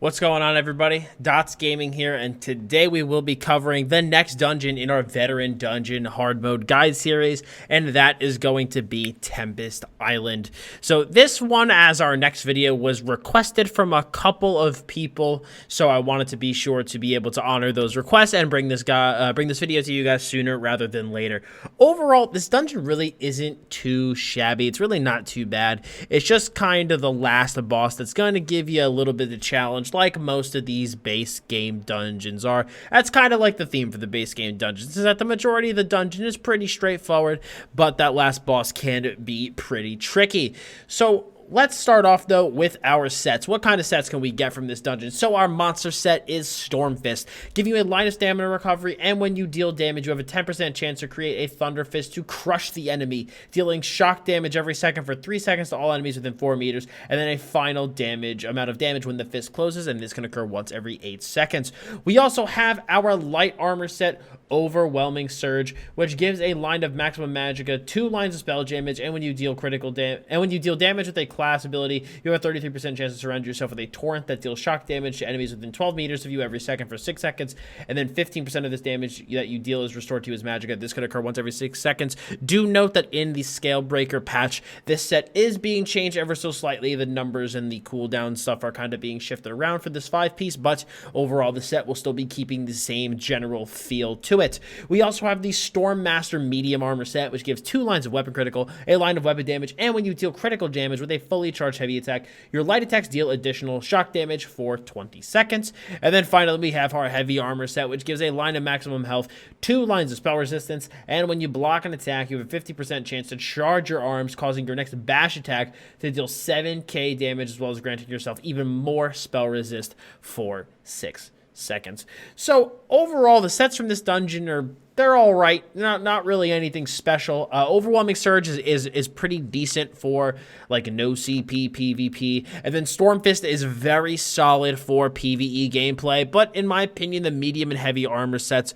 What's going on, everybody? Dots Gaming here, and today we will be covering the next dungeon in our Veteran Dungeon hard mode guide series, and that is going to be Tempest Island. So this one, as our next video, was requested from a couple of people, so I wanted to be sure to be able to honor those requests and bring this video to you guys sooner rather than later. Overall, this dungeon really isn't too shabby. It's really not too bad. It's just kind of the last boss that's going to give you a little bit of challenge, like most of these base game dungeons are. That's kind of like the theme for the base game dungeons, is that the majority of the dungeon is pretty straightforward, but that last boss can be pretty tricky. So let's start off, though, with our sets. What kind of sets can we get from this dungeon? So our monster set is Storm Fist, giving you a line of stamina recovery, and when you deal damage, you have a 10% chance to create a Thunder Fist to crush the enemy, dealing shock damage every second for 3 seconds to all enemies within 4 meters, and then a final amount of damage when the fist closes, and this can occur once every 8 seconds. We also have our light armor set, Overwhelming Surge, which gives a line of maximum magicka, 2 lines of spell damage, and when you deal damage with a class ability, you have a 33% chance to surround yourself with a torrent that deals shock damage to enemies within 12 meters of you every second for 6 seconds, and then 15% of this damage that you deal is restored to you as magicka. This could occur once every 6 seconds. Do note that in the Scale Breaker patch, this set is being changed ever so slightly. The numbers and the cooldown stuff are kind of being shifted around for this 5-piece, but overall the set will still be keeping the same general feel to it. We also have the Storm Master medium armor set, which gives 2 lines of weapon critical, a line of weapon damage, and when you deal critical damage with a fully charged heavy attack, your light attacks deal additional shock damage for 20 seconds. And then finally, we have our heavy armor set, which gives a line of maximum health, 2 lines of spell resistance, and when you block an attack, you have a 50% chance to charge your arms, causing your next bash attack to deal 7k damage, as well as granting yourself even more spell resist for 6 seconds. So overall, the sets from this dungeon they're all right. Not really anything special. Overwhelming Surge is pretty decent for like no CP PvP, and then Storm Fist is very solid for PvE gameplay. But in my opinion, the medium and heavy armor sets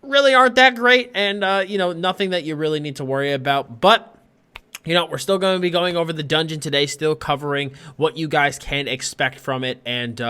really aren't that great, and nothing that you really need to worry about. But we're still going to be going over the dungeon today, still covering what you guys can expect from it and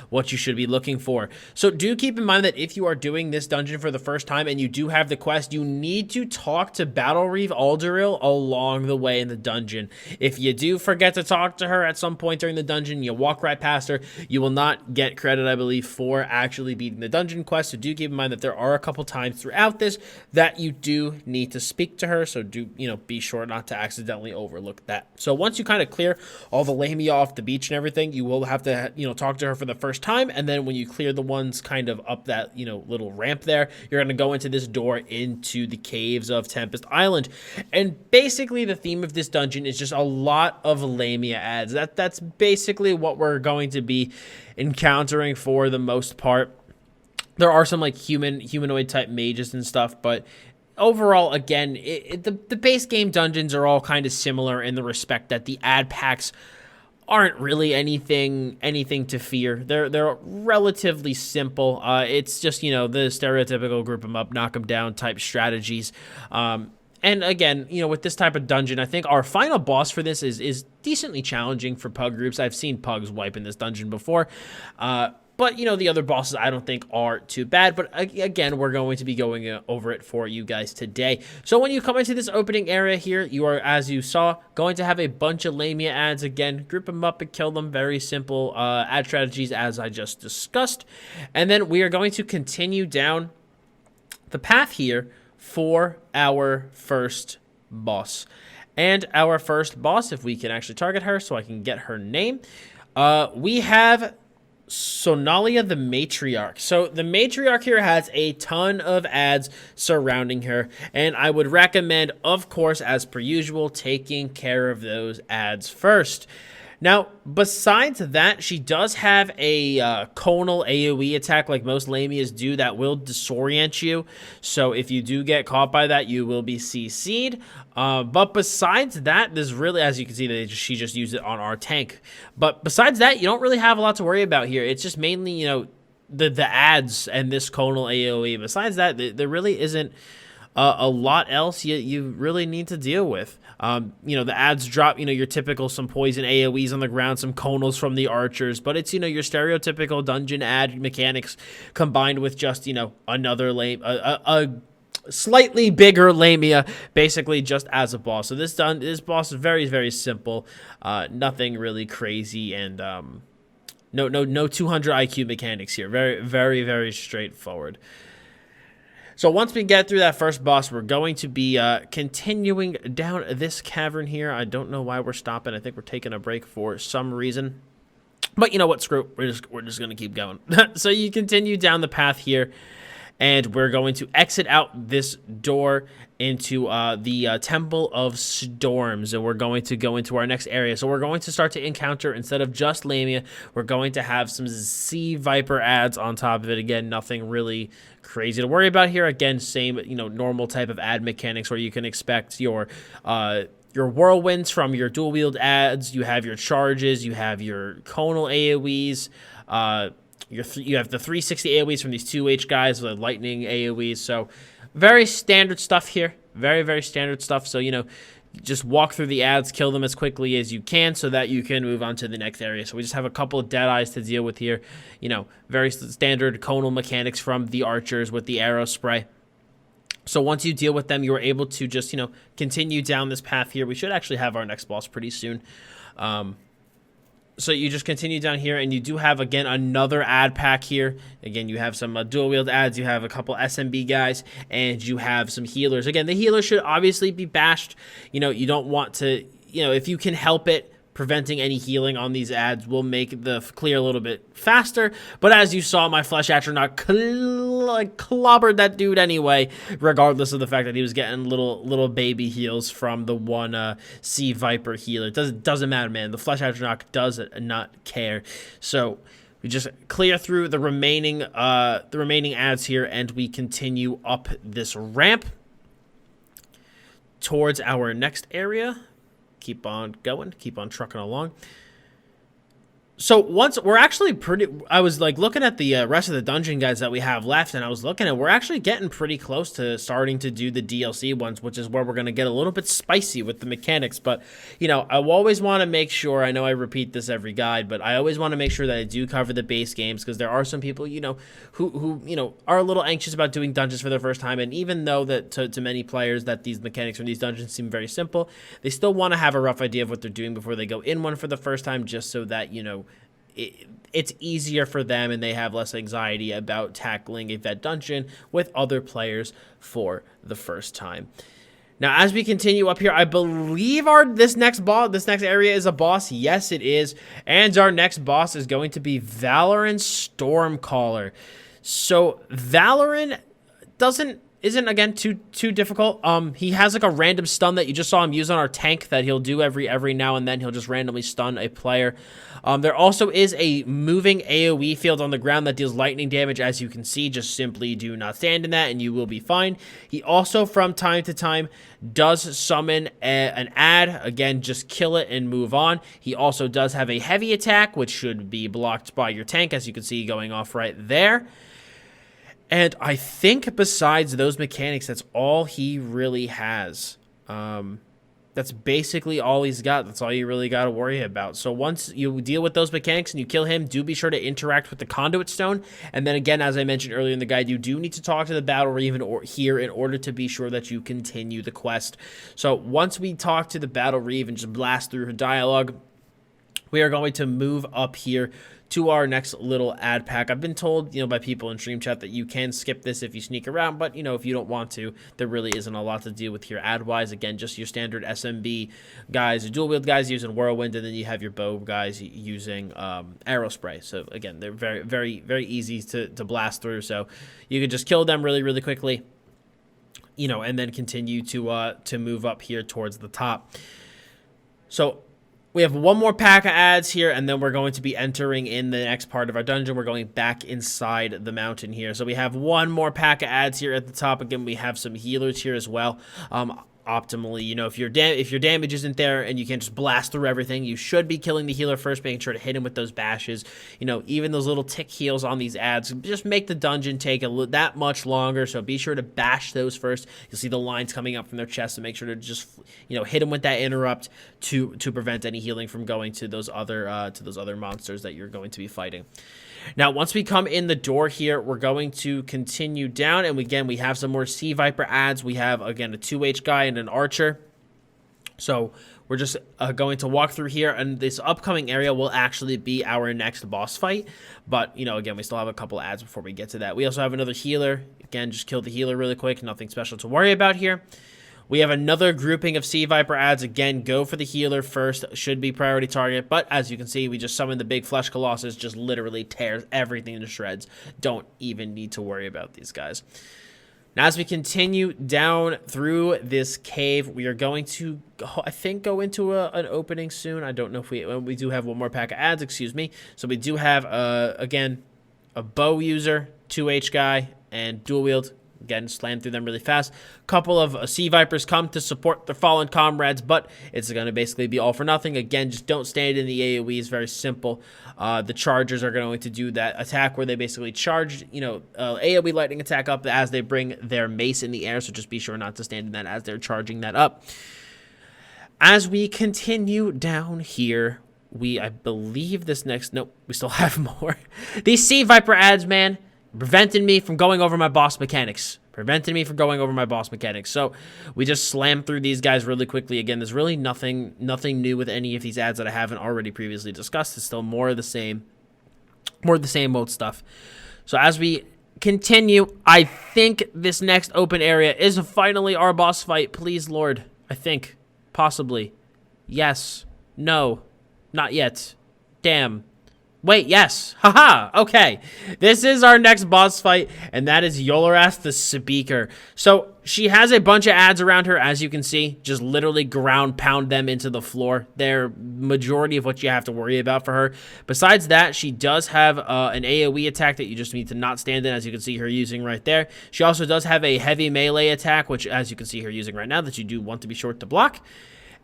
what you should be looking for. So do keep in mind that if you are doing this dungeon for the first time and you do have the quest, you need to talk to Battle Reeve Aldoril along the way in the dungeon. If you do forget to talk to her at some point during the dungeon, you walk right past her, you will not get credit, I believe, for actually beating the dungeon quest. So do keep in mind that there are a couple times throughout this that you do need to speak to her. So do, be sure not to accidentally overlook that. So once you kind of clear all the lamia off the beach and everything, you will have to talk to her for the first time, and then when you clear the ones kind of up that little ramp there, you're going to go into this door into the caves of Tempest Island. And basically the theme of this dungeon is just a lot of lamia ads. That's basically what we're going to be encountering for the most part. There are some like humanoid type mages and stuff, but overall, again, the base game dungeons are all kind of similar in the respect that the ad packs aren't really anything to fear. They're relatively simple. It's just, the stereotypical group them up, knock them down type strategies. And again, with this type of dungeon, I think our final boss for this is decently challenging for pug groups. I've seen pugs wipe in this dungeon before. But, the other bosses I don't think are too bad. But again, we're going to be going over it for you guys today. So when you come into this opening area here, you are, as you saw, going to have a bunch of lamia ads. Again, group them up and kill them. Very simple ad strategies as I just discussed. And then we are going to continue down the path here for our first boss. And our first boss, if we can actually target her so I can get her name, we have Sonalia the Matriarch. So the Matriarch here has a ton of ads surrounding her, and I would recommend, of course, as per usual, taking care of those ads first. Now, besides that, she does have a conal AoE attack like most lamias do that will disorient you. So if you do get caught by that, you will be CC'd. But besides that, there's really, as you can see, she just used it on our tank. But besides that, you don't really have a lot to worry about here. It's just mainly, the ads and this conal AoE. Besides that, there really isn't a lot else you really need to deal with. The ads drop, your typical some poison AoEs on the ground, some conals from the archers, but it's, your stereotypical dungeon ad mechanics combined with just, another lame, a slightly bigger Lamia, basically just as a boss. So this boss is very, very simple, nothing really crazy, and no 200 IQ mechanics here. Very, very, very straightforward. So once we get through that first boss, we're going to be continuing down this cavern here. I don't know why we're stopping. I think we're taking a break for some reason. But you know what? Screw it. We're just going to keep going. So you continue down the path here, and we're going to exit out this door into the Temple of Storms, and we're going to go into our next area. So we're going to start to encounter, instead of just Lamia, we're going to have some Sea Viper ads on top of it. Again, nothing really crazy to worry about here. Again, same, normal type of ad mechanics where you can expect your whirlwinds from your dual wield ads. You have your charges, you have your conal AoEs, you have the 360 AoEs from these 2H guys, the lightning AoEs. So very standard stuff here. Very, very standard stuff. So, just walk through the ads, kill them as quickly as you can so that you can move on to the next area. So we just have a couple of dead eyes to deal with here. Very standard conal mechanics from the archers with the arrow spray. So once you deal with them, you are able to just, continue down this path here. We should actually have our next boss pretty soon. So you just continue down here, and you do have, again, another ad pack here. Again, you have some dual wield ads, you have a couple SMB guys, and you have some healers. Again, the healers should obviously be bashed. You don't want to, if you can help it, preventing any healing on these ads will make the clear a little bit faster. But as you saw, my Flesh Astronaut clobbered that dude anyway, regardless of the fact that he was getting little baby heals from the one Sea Viper healer. It doesn't matter, man. The Flesh Astronaut does not care. So we just clear through the remaining ads here, and we continue up this ramp towards our next area. Keep on going, keep on trucking along. So once we're actually I was looking at the rest of the dungeon guides that we have left, and I was looking at, we're actually getting pretty close to starting to do the DLC ones, which is where we're going to get a little bit spicy with the mechanics. But, I always want to make sure, I know I repeat this every guide, but I always want to make sure that I do cover the base games, because there are some people, who are a little anxious about doing dungeons for the first time. And even though that to many players that these mechanics from these dungeons seem very simple, they still want to have a rough idea of what they're doing before they go in one for the first time, just so that, it's easier for them and they have less anxiety about tackling a vet dungeon with other players for the first time. Now, as we continue up here, I believe this next area is a boss. Yes, it is. And our next boss is going to be Veteran Stormcaller. So Veteran isn't again too difficult. He has a random stun that you just saw him use on our tank that he'll do every now and then. He'll just randomly stun a player. There also is a moving AoE field on the ground that deals lightning damage. As you can see, just simply do not stand in that and you will be fine. He also, from time to time, does summon an ad. Again, just kill it and move on. He also does have a heavy attack, which should be blocked by your tank, as you can see going off right there. And I think besides those mechanics, that's all he really has. That's basically all he's got. That's all you really got to worry about. So once you deal with those mechanics and you kill him, do be sure to interact with the Conduit Stone. And then again, as I mentioned earlier in the guide, you do need to talk to the Battle Reeve here in order to be sure that you continue the quest. So once we talk to the Battle Reeve and just blast through her dialogue, we are going to move up here to our next little ad pack. I've been told, by people in stream chat that you can skip this if you sneak around, but, if you don't want to, there really isn't a lot to deal with here ad-wise. Again, just your standard SMB guys, your dual-wield guys using Whirlwind, and then you have your bow guys using arrow spray. So, again, they're very, very, very easy to blast through, so you can just kill them really, really quickly, and then continue to move up here towards the top. So we have one more pack of ads here, and then we're going to be entering in the next part of our dungeon. We're going back inside the mountain here. So we have one more pack of ads here at the top. Again, we have some healers here as well. optimally. You know, if your damage isn't there and you can't just blast through everything, you should be killing the healer first, making sure to hit him with those bashes. You know, even those little tick heals on these ads just make the dungeon take that much longer, so be sure to bash those first. You'll see the lines coming up from their chest, so make sure to just, you know, hit them with that interrupt to prevent any healing from going to those other monsters that you're going to be fighting. Now, once we come in the door here, we're going to continue down, and again, we have some more Sea Viper ads. We have, again, a 2H guy and an archer. So we're just going to walk through here, and this upcoming area will actually be our next boss fight. But, you know, again, we still have a couple ads before we get to that. We also have another healer. Again, just kill the healer really quick. Nothing special to worry about here. We have another grouping of Sea Viper ads. Again, go for the healer first. Should be priority target. But as you can see, we just summoned the big Flesh Colossus. Just literally tears everything to shreds. Don't even need to worry about these guys. Now, as we continue down through this cave, we are going to, I think, go into an opening soon. I don't know if we do have one more pack of ads, excuse me. So we do have, again, a bow user, 2H guy, and dual wield. Again, slam through them really fast. Couple of Sea Vipers come to support their fallen comrades, but it's going to basically be all for nothing. Again, just don't stand in the AoE. It's very simple. The Chargers are going to do that attack where they basically charge, you know, AoE lightning attack up as they bring their mace in the air, so just be sure not to stand in that as they're charging that up. As we continue down here, I believe this next, nope, we still have more. These Sea Viper ads, man, preventing me from going over my boss mechanics. So we just slam through these guys really quickly. Again, there's really nothing new with any of these ads that I haven't already previously discussed. It's still more of the same old stuff. So as we continue, I think this next open area is finally our boss fight. Please, Lord. I think. Possibly. Yes. No. Not yet. Damn. Wait, yes. Haha. Okay. This is our next boss fight, and that is Yolorath the Speaker. So she has a bunch of ads around her, as you can see. Just literally ground pound them into the floor. They're majority of what you have to worry about for her. Besides that, she does have an AoE attack that you just need to not stand in, as you can see her using right there. She also does have a heavy melee attack, which, as you can see her using right now, that you do want to be sure to block.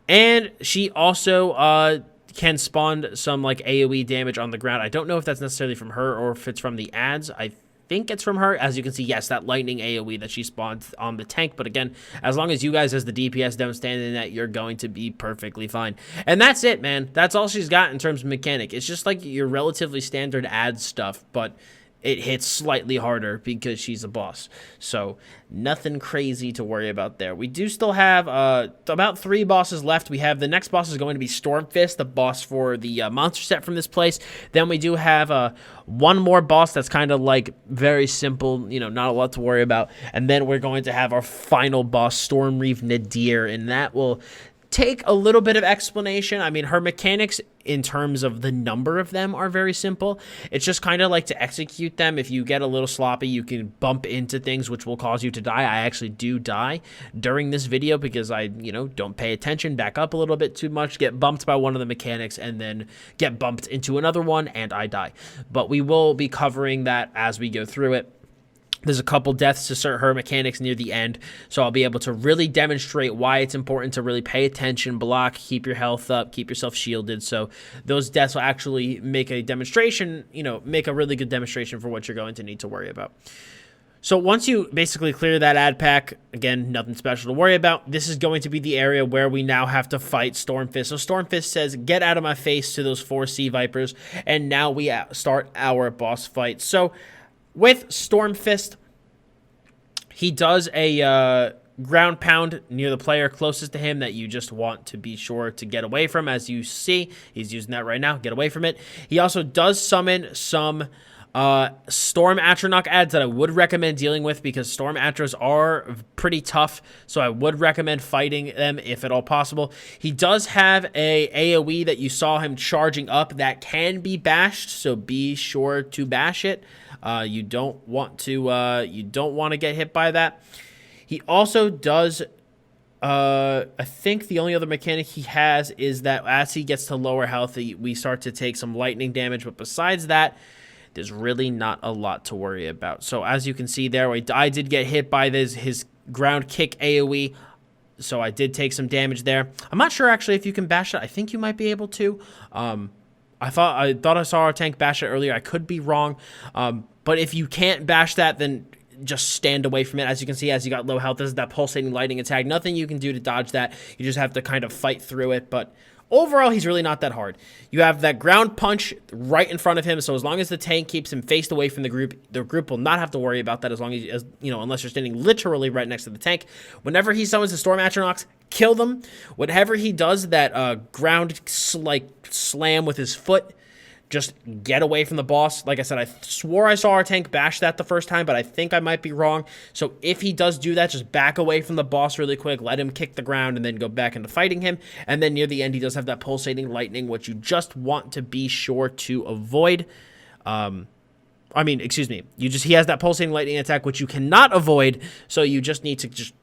And she also can spawn some like AoE damage on the ground. I don't know if that's necessarily from her or if it's from the ads. I think it's from her. As you can see, yes, that lightning AoE that she spawned on the tank. But again, as long as you guys as the DPS don't stand in that, you're going to be perfectly fine. And that's it, man. That's all she's got in terms of mechanic. It's just like your relatively standard ad stuff, but it hits slightly harder because she's a boss. So nothing crazy to worry about there. We do still have about 3 bosses left. We have the next boss is going to be Stormfist, the boss for the monster set from this place. Then we do have one more boss that's kind of like very simple, you know, not a lot to worry about. And then we're going to have our final boss, Stormreef Nadir, and that will take a little bit of explanation. I mean, her mechanics in terms of the number of them are very simple. It's just kind of like to execute them. If you get a little sloppy, you can bump into things which will cause you to die. I actually do die during this video because I, you know, don't pay attention, back up a little bit too much, get bumped by one of the mechanics, and then get bumped into another one, and I die. But we will be covering that as we go through it. There's a couple deaths to start her mechanics near the end, so I'll be able to really demonstrate why it's important to really pay attention, block, keep your health up, keep yourself shielded. So those deaths will actually make a demonstration, you know, make a really good demonstration for what you're going to need to worry about. So once you basically clear that ad pack, again, nothing special to worry about. This is going to be the area where we now have to fight Stormfist. So Stormfist says, get out of my face to those 4 Sea Vipers, and now we start our boss fight. So with Stormfist, he does a ground pound near the player closest to him that you just want to be sure to get away from. As you see, he's using that right now. Get away from it. He also does summon some Storm Atronach ads that I would recommend dealing with because Storm Atros are pretty tough, so I would recommend fighting them if at all possible. He does have a AoE that you saw him charging up that can be bashed, so be sure to bash it. You don't want to get hit by that. He also does I think the only other mechanic he has is that as he gets to lower health, we start to take some lightning damage, but besides that, there's really not a lot to worry about. So as you can see there, I did get hit by his ground kick AoE. So I did take some damage there. I'm not sure actually if you can bash it. I think you might be able to. I thought I saw our tank bash it earlier. I could be wrong. But if you can't bash that, then just stand away from it. As you can see, as you got low health, this is that pulsating lightning attack. Nothing you can do to dodge that. You just have to kind of fight through it. But overall, he's really not that hard. You have that ground punch right in front of him, so as long as the tank keeps him faced away from the group will not have to worry about that as long as you know, unless you're standing literally right next to the tank. Whenever he summons the Storm Atronachs, kill them. Whatever he does, that ground like slam with his foot, just get away from the boss. Like I said, I swore I saw our tank bash that the first time, but I think I might be wrong. So if he does do that, just back away from the boss really quick, let him kick the ground, and then go back into fighting him. And then near the end, he does have that pulsating lightning, which you just want to be sure to avoid. Excuse me. He has that pulsating lightning attack, which you cannot avoid. So you just need to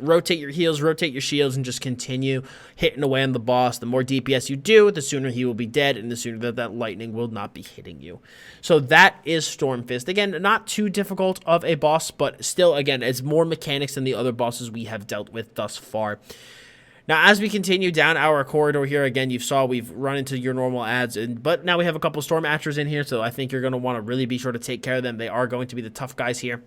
rotate your heals, rotate your shields, and just continue hitting away on the boss. The more DPS you do, the sooner he will be dead, and the sooner that lightning will not be hitting you. So that is Stormfist. Again, not too difficult of a boss, but still, again, it's more mechanics than the other bosses we have dealt with thus far. Now, as we continue down our corridor here, again, you saw we've run into your normal adds, but now we have a couple Storm Atchers in here, so I think you're going to want to really be sure to take care of them. They are going to be the tough guys here.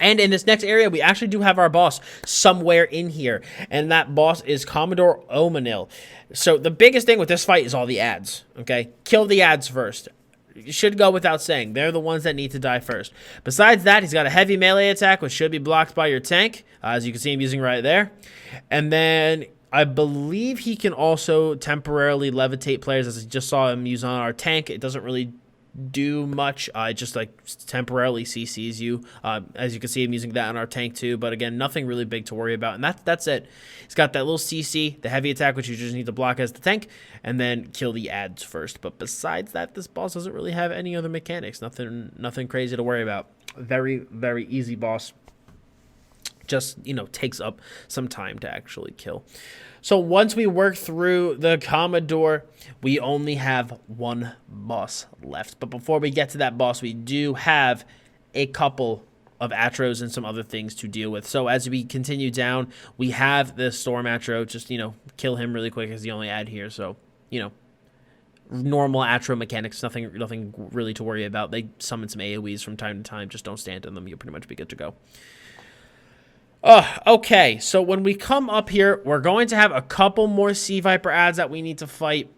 And in this next area, we actually do have our boss somewhere in here, and that boss is Commodore Omanil. So the biggest thing with this fight is all the adds, okay? Kill the adds first. You should go without saying. They're the ones that need to die first. Besides that, he's got a heavy melee attack, which should be blocked by your tank, as you can see him using right there. And then I believe he can also temporarily levitate players, as I just saw him use on our tank. It doesn't really do much. It just like temporarily CCs you. As you can see him using that on our tank too, but again, nothing really big to worry about, and that's it. He's got that little CC, the heavy attack, which you just need to block as the tank, and then kill the adds first. But besides that, this boss doesn't really have any other mechanics. Nothing crazy to worry about. Very, very easy boss. Just, takes up some time to actually kill. So once we work through the Commodore, we only have one boss left. But before we get to that boss, we do have a couple of Atros and some other things to deal with. So as we continue down, we have the Storm Atro. Just, kill him really quick as the only ad here. So, normal Atro mechanics, nothing really to worry about. They summon some AoEs from time to time. Just don't stand in them. You'll pretty much be good to go. Okay, so when we come up here, we're going to have a couple more Sea Viper ads that we need to fight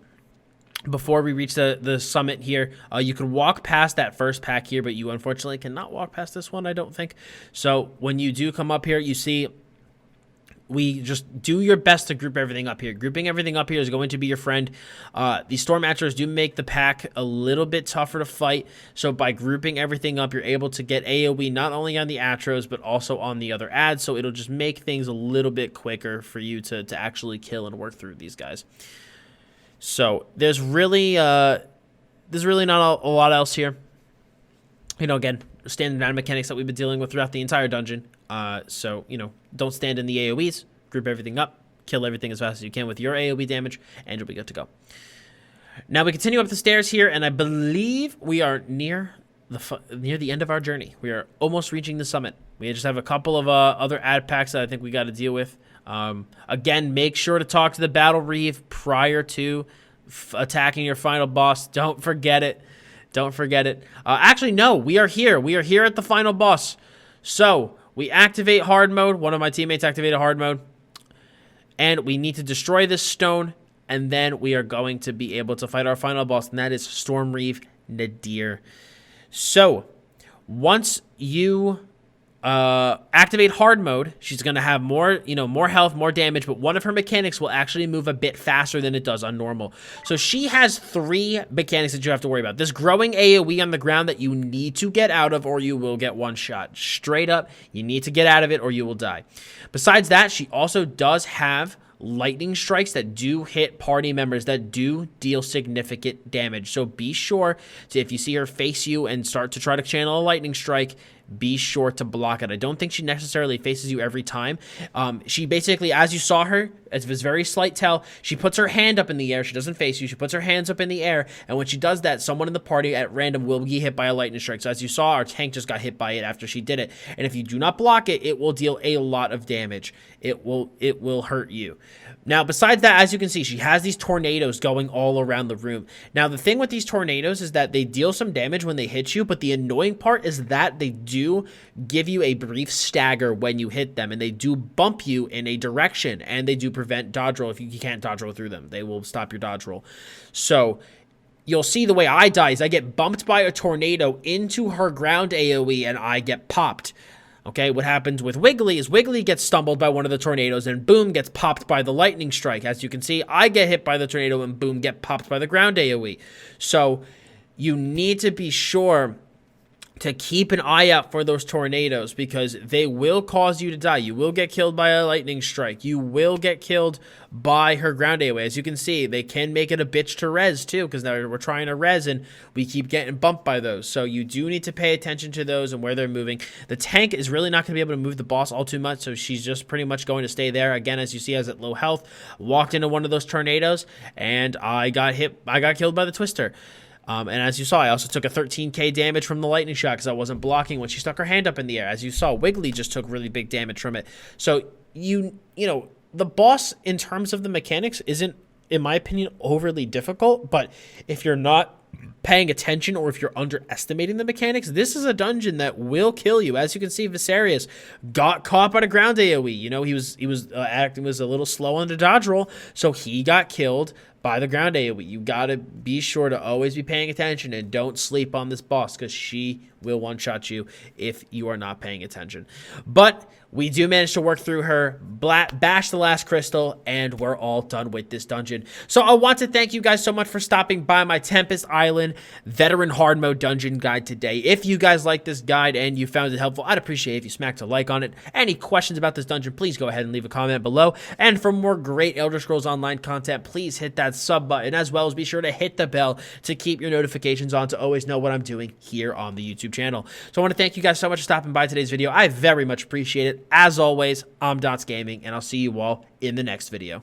before we reach the summit here. You can walk past that first pack here, but you unfortunately cannot walk past this one, I don't think. So when you do come up here, you see we just do your best to group everything up here. Grouping everything up here is going to be your friend. The Storm Atchers do make the pack a little bit tougher to fight. So by grouping everything up, you're able to get AoE not only on the Atros, but also on the other ads. So it'll just make things a little bit quicker for you to actually kill and work through these guys. So there's really not a lot else here. Again, standard ad mechanics that we've been dealing with throughout the entire dungeon. So, don't stand in the AoEs, group everything up, kill everything as fast as you can with your AoE damage, and you'll be good to go. Now we continue up the stairs here, and I believe we are near the end of our journey. We are almost reaching the summit. We just have a couple of other ad packs that I think we got to deal with. Again, make sure to talk to the Battle Reeve prior to attacking your final boss. Don't forget it. Don't forget it. Actually, no, we are here. We are here at the final boss. So we activate hard mode. One of my teammates activated hard mode. And we need to destroy this stone. And then we are going to be able to fight our final boss. And that is Storm Reeve Nadir. So once you activate hard mode, she's going to have more health, more damage, but one of her mechanics will actually move a bit faster than it does on normal. So she has 3 mechanics that you have to worry about. This growing AoE on the ground that you need to get out of or you will get one shot. Straight up, you need to get out of it or you will die. Besides that, she also does have lightning strikes that do hit party members that do deal significant damage. So be sure to, if you see her face you and start to try to channel a lightning strike, be sure to block it. I don't think she necessarily faces you every time. She basically, as you saw her, It's a very slight tell. She puts her hand up in the air. She doesn't face you. She puts her hands up in the air, and when she does that, someone in the party at random will be hit by a lightning strike. So as you saw, our tank just got hit by it after she did it, and if you do not block it, it will deal a lot of damage. It will hurt you. Now, besides that, as you can see, she has these tornadoes going all around the room. Now, the thing with these tornadoes is that they deal some damage when they hit you, but the annoying part is that they do give you a brief stagger when you hit them, and they do bump you in a direction, and they do prevent dodge roll if you can't dodge roll through them. They will stop your dodge roll. So you'll see the way I die is I get bumped by a tornado into her ground AoE, and I get popped. Okay, what happens with Wiggly is Wiggly gets stumbled by one of the tornadoes and boom, gets popped by the lightning strike. As you can see, I get hit by the tornado and boom, get popped by the ground AoE. So you need to be sure to keep an eye out for those tornadoes because they will cause you to die. You will get killed by a lightning strike. You will get killed by her ground AoE. As you can see, they can make it a bitch to res too because now we're trying to res and we keep getting bumped by those. So you do need to pay attention to those and where they're moving. The tank is really not going to be able to move the boss all too much, so she's just pretty much going to stay there. Again, as you see, as at low health, walked into one of those tornadoes and I got killed by the twister. And as you saw, I also took a 13k damage from the lightning shot because I wasn't blocking when she stuck her hand up in the air. As you saw, Wiggly just took really big damage from it. So, you know, the boss in terms of the mechanics isn't, in my opinion, overly difficult. But if you're not paying attention or if you're underestimating the mechanics, this is a dungeon that will kill you. As you can see, Viserys got caught by the ground AoE. You know, he was acting a little slow on the dodge roll, so he got killed by the ground AoE. You gotta be sure to always be paying attention and don't sleep on this boss because she will one-shot you if you are not paying attention. But we do manage to work through her, bash the last crystal, and we're all done with this dungeon. So I want to thank you guys so much for stopping by my Tempest Island Veteran Hard Mode Dungeon guide today. If you guys like this guide and you found it helpful, I'd appreciate if you smacked a like on it. Any questions about this dungeon, please go ahead and leave a comment below. And for more great Elder Scrolls Online content, please hit that sub button, as well as be sure to hit the bell to keep your notifications on to always know what I'm doing here on the YouTube channel. So I want to thank you guys so much for stopping by today's video. I very much appreciate it. As always, I'm Dots Gaming, and I'll see you all in the next video.